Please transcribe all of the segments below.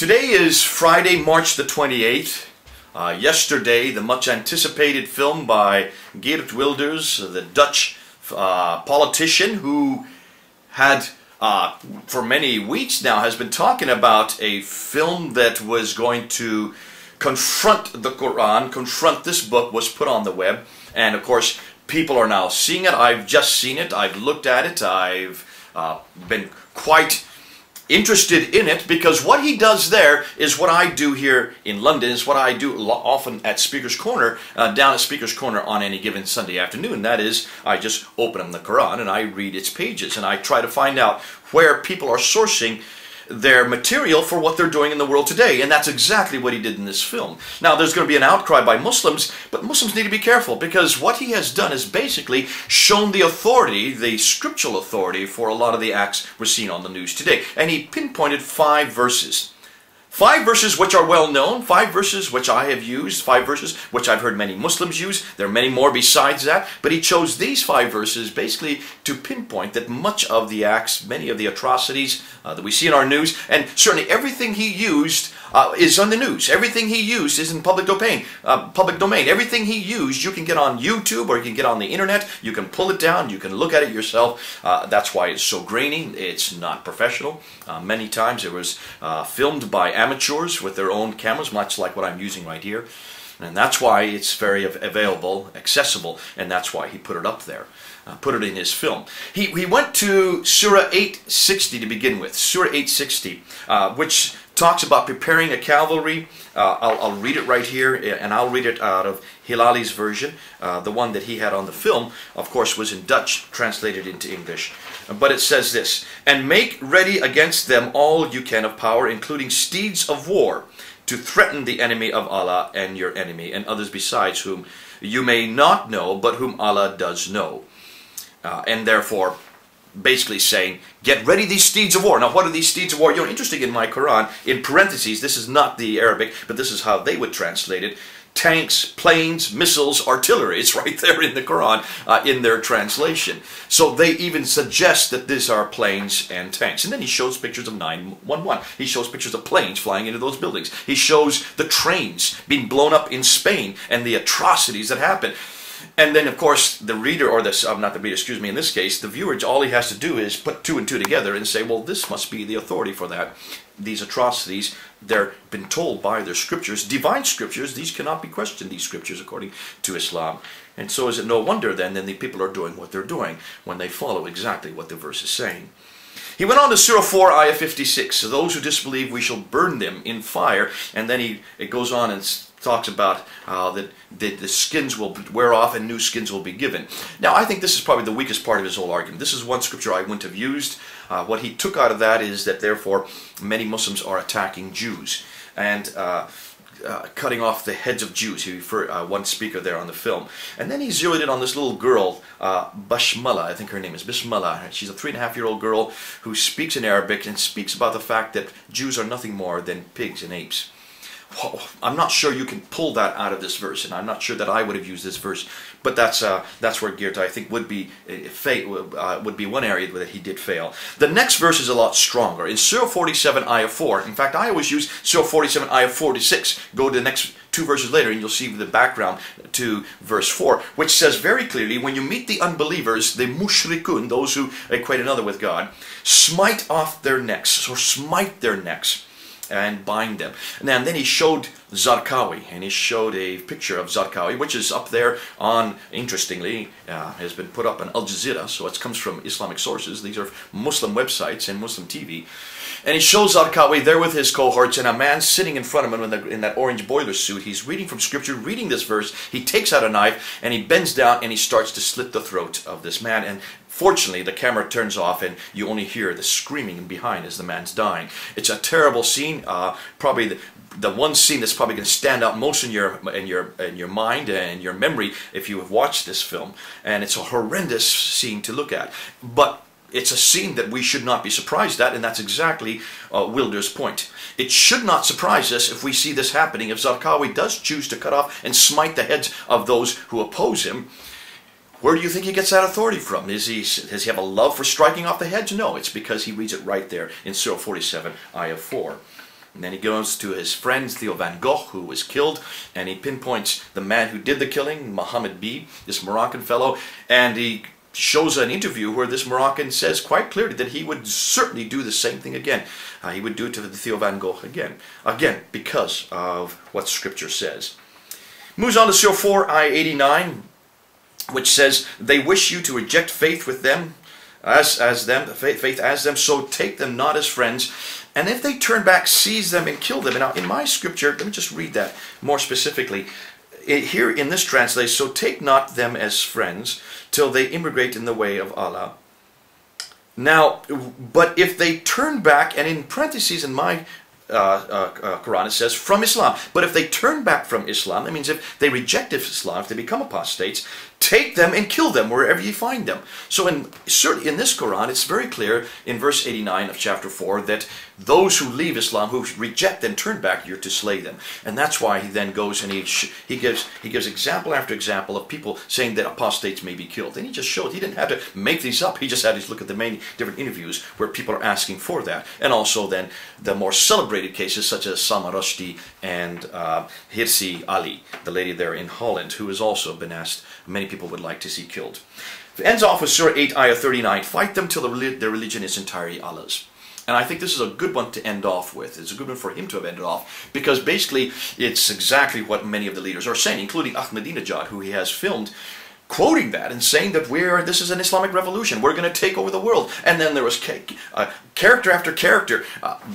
Today is Friday, March the 28th. Yesterday, the much anticipated film by Geert Wilders, the Dutch politician who had, for many weeks now, has been talking about a film that was going to confront the Qur'an, confront this book, was put on the web. And of course, people are now seeing it. I've just seen it. I've looked at it. I've been quite interested in it, because what he does there is what I do here in London, is what I do often at Speaker's Corner, down at Speaker's Corner on any given Sunday afternoon. That is, I just open up the Quran and I read its pages, and I try to find out where people are sourcing their material for what they're doing in the world today. And that's exactly what he did in this film. Now, there's going to be an outcry by Muslims, but Muslims need to be careful, because what he has done is basically shown the authority, the scriptural authority, for a lot of the acts we're seeing on the news today. And he pinpointed 5 verses. 5 verses which are well known, 5 verses which I have used, 5 verses which I've heard many Muslims use. There are many more besides that, but he chose these 5 verses basically to pinpoint that much of the acts, many of the atrocities that we see in our news, and certainly everything he used is on the news. Everything he used is in public domain. Everything he used you can get on YouTube, or you can get on the internet. You can pull it down. You can look at it yourself. That's why it's so grainy. It's not professional. Many times it was filmed by amateurs with their own cameras, much like what I'm using right here. And that's why it's very available, accessible, and that's why he put it up there. Put it in his film. He went to Surah 860 to begin with. Surah 860, which talks about preparing a cavalry. I'll read it right here, and I'll read it out of Hilali's version. The one that he had on the film, of course, was in Dutch, translated into English. But it says this: "And make ready against them all you can of power, including steeds of war, to threaten the enemy of Allah and your enemy, and others besides whom you may not know, but whom Allah does know." And therefore, basically saying, get ready these steeds of war. Now, what are these steeds of war? You're interested in my Quran, in parentheses, this is not the Arabic, but this is how they would translate it. Tanks, planes, missiles, artillery. It's right there in the Quran, in their translation. So they even suggest that these are planes and tanks. And then he shows pictures of 911. He shows pictures of planes flying into those buildings. He shows the trains being blown up in Spain and the atrocities that happen. And then, of course, the reader, or not the reader, excuse me, in this case, the viewer, all he has to do is put 2 and 2 together and say, well, this must be the authority for that. These atrocities, they're been told by their scriptures, divine scriptures. These cannot be questioned, these scriptures, according to Islam. And so is it no wonder, then the people are doing what they're doing when they follow exactly what the verse is saying. He went on to Surah 4, Ayah 56. So those who disbelieve, we shall burn them in fire. And then it goes on and talks about that the skins will wear off and new skins will be given. Now, I think this is probably the weakest part of his whole argument. This is one scripture I wouldn't have used. What he took out of that is that, therefore, many Muslims are attacking Jews and cutting off the heads of Jews. He referred one speaker there on the film. And then he zeroed in on this little girl, Basmala, I think her name is Bismillah. She's a 3.5-year-old girl who speaks in Arabic and speaks about the fact that Jews are nothing more than pigs and apes. I'm not sure you can pull that out of this verse, and I'm not sure that I would have used this verse, but that's where Geert, I think, would be one area that he did fail. The next verse is a lot stronger. In Surah 47, Ayah 4, in fact, I always use Surah 47, Ayah 46. Go to the next 2 verses later, and you'll see the background to verse 4, which says very clearly, when you meet the unbelievers, the mushrikun, those who equate another with God, smite off their necks, or smite their necks, and bind them. And then he showed Zarqawi, and he showed a picture of Zarqawi, which is up there on, interestingly, has been put up on Al Jazeera, so it comes from Islamic sources. These are Muslim websites and Muslim TV. And he shows Zarqawi there with his cohorts, and a man sitting in front of him in that orange boiler suit. He's reading from scripture, reading this verse. He takes out a knife, and he bends down, and he starts to slit the throat of this man. And fortunately, the camera turns off, and you only hear the screaming behind as the man's dying. It's a terrible scene. Probably the one scene that's probably going to stand out most in your mind and your memory if you have watched this film. And it's a horrendous scene to look at. But it's a scene that we should not be surprised at, and that's exactly Wilders' point. It should not surprise us if we see this happening, if Zarqawi does choose to cut off and smite the heads of those who oppose him. Where do you think he gets that authority from? Does he have a love for striking off the heads? No, it's because he reads it right there in Surah 47, Ayah 4. And then he goes to his friend Theo van Gogh, who was killed, and he pinpoints the man who did the killing, Mohammed B, this Moroccan fellow, and he shows an interview where this Moroccan says quite clearly that he would certainly do the same thing again. He would do it to the Theo van Gogh again, because of what Scripture says. Moves on to Surah 4, Ayah 89, which says, "They wish you to reject faith with them, faith as them, so take them not as friends. And if they turn back, seize them and kill them." And now, in my scripture, let me just read that more specifically. Here in this translation, "So take not them as friends till they immigrate in the way of Allah." Now, but if they turn back, and in parentheses in my Quran it says from Islam, but if they turn back from Islam, that means if they reject Islam, if they become apostates, take them and kill them wherever you find them. So certainly in this Quran, it's very clear in verse 89 of chapter 4 that those who leave Islam, who reject and turn back, you're to slay them. And that's why he then goes and he gives example after example of people saying that apostates may be killed. And he just showed, he didn't have to make these up, he just had to look at the many different interviews where people are asking for that. And also then the more celebrated cases such as Salman Rushdie and Hirsi Ali, the lady there in Holland, who has also been asked, many people would like to see killed. It ends off with Surah 8, Ayah 39, "Fight them till their religion is entirely Allah's." And I think this is a good one to end off with. It's a good one for him to have ended off, because basically it's exactly what many of the leaders are saying, including Ahmadinejad, who he has filmed, quoting that and saying that this is an Islamic revolution, we're going to take over the world. And then there was character after character,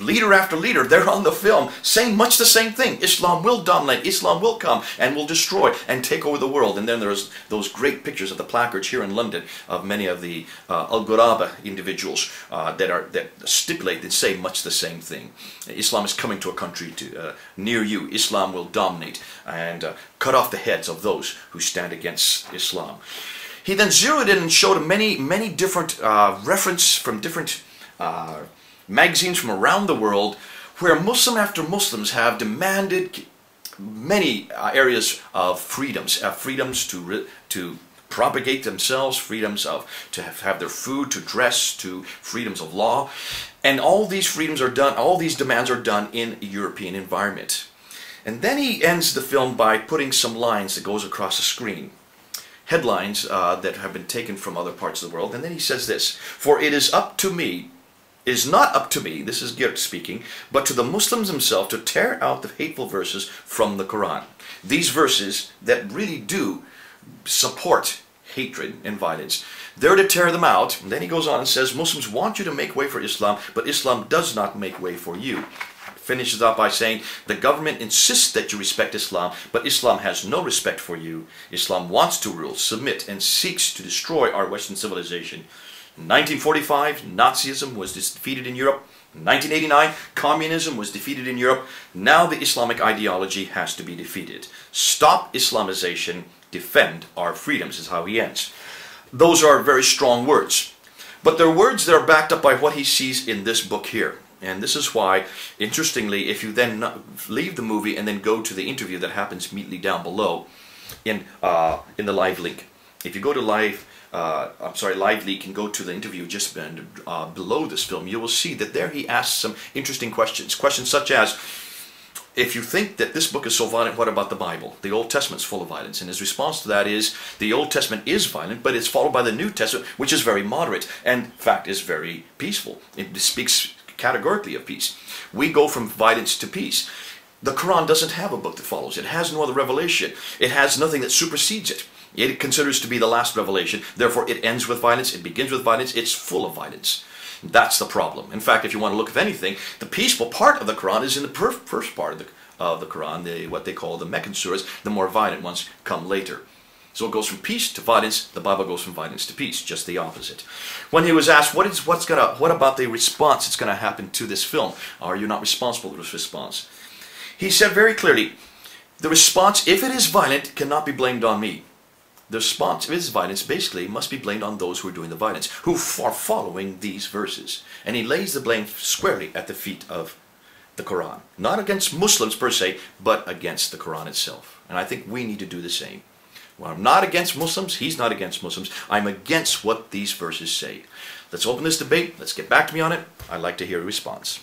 leader after leader, they're on the film saying much the same thing. Islam will dominate, Islam will come and will destroy and take over the world. And then there's those great pictures of the placards here in London of many of the Al-Ghuraba individuals that stipulate and say much the same thing. Islam is coming to a country near you. Islam will dominate and cut off the heads of those who stand against Islam. He then zeroed in and showed many different references from different magazines from around the world where Muslim after Muslims have demanded many areas of freedoms, freedoms to propagate themselves, freedoms to have their food, to dress, to freedoms of law. And all these freedoms are done, all these demands are done in a European environment. And then he ends the film by putting some lines that goes across the screen. Headlines that have been taken from other parts of the world. And then he says this, "For it is up to me, it is not up to me," this is Geert speaking, "but to the Muslims themselves to tear out the hateful verses from the Quran." These verses that really do support hatred and violence, they're to tear them out. And then he goes on and says, "Muslims want you to make way for Islam, but Islam does not make way for you." Finishes up by saying, "The government insists that you respect Islam, but Islam has no respect for you. Islam wants to rule, submit, and seeks to destroy our Western civilization. In 1945, Nazism was defeated in Europe. In 1989, communism was defeated in Europe. Now the Islamic ideology has to be defeated. Stop Islamization, defend our freedoms," is how he ends. Those are very strong words, but they're words that are backed up by what he sees in this book here. And this is why, interestingly, if you then leave the movie and then go to the interview that happens immediately down below in the live link. If you go to live link and go to the interview just below this film, you will see that there he asks some interesting questions. Questions such as, if you think that this book is so violent, what about the Bible? The Old Testament's full of violence. And his response to that is, the Old Testament is violent, but it's followed by the New Testament, which is very moderate, and in fact is very peaceful. It speaks categorically of peace. We go from violence to peace. The Quran doesn't have a book that follows it. It has no other revelation. It has nothing that supersedes it. It considers to be the last revelation. Therefore, it ends with violence. It begins with violence. It's full of violence. That's the problem. In fact, if you want to look at anything, the peaceful part of the Quran is in the first part of the Quran, what they call the Meccan surahs. The more violent ones come later. So it goes from peace to violence. The Bible goes from violence to peace, just the opposite. When he was asked, what about the response that's going to happen to this film? Are you not responsible for this response? He said very clearly, the response, if it is violent, cannot be blamed on me. The response, if it is violence, basically must be blamed on those who are doing the violence, who are following these verses. And he lays the blame squarely at the feet of the Quran. Not against Muslims per se, but against the Quran itself. And I think we need to do the same. Well, I'm not against Muslims, he's not against Muslims. I'm against what these verses say. Let's open this debate. Let's get back to me on it. I'd like to hear a response.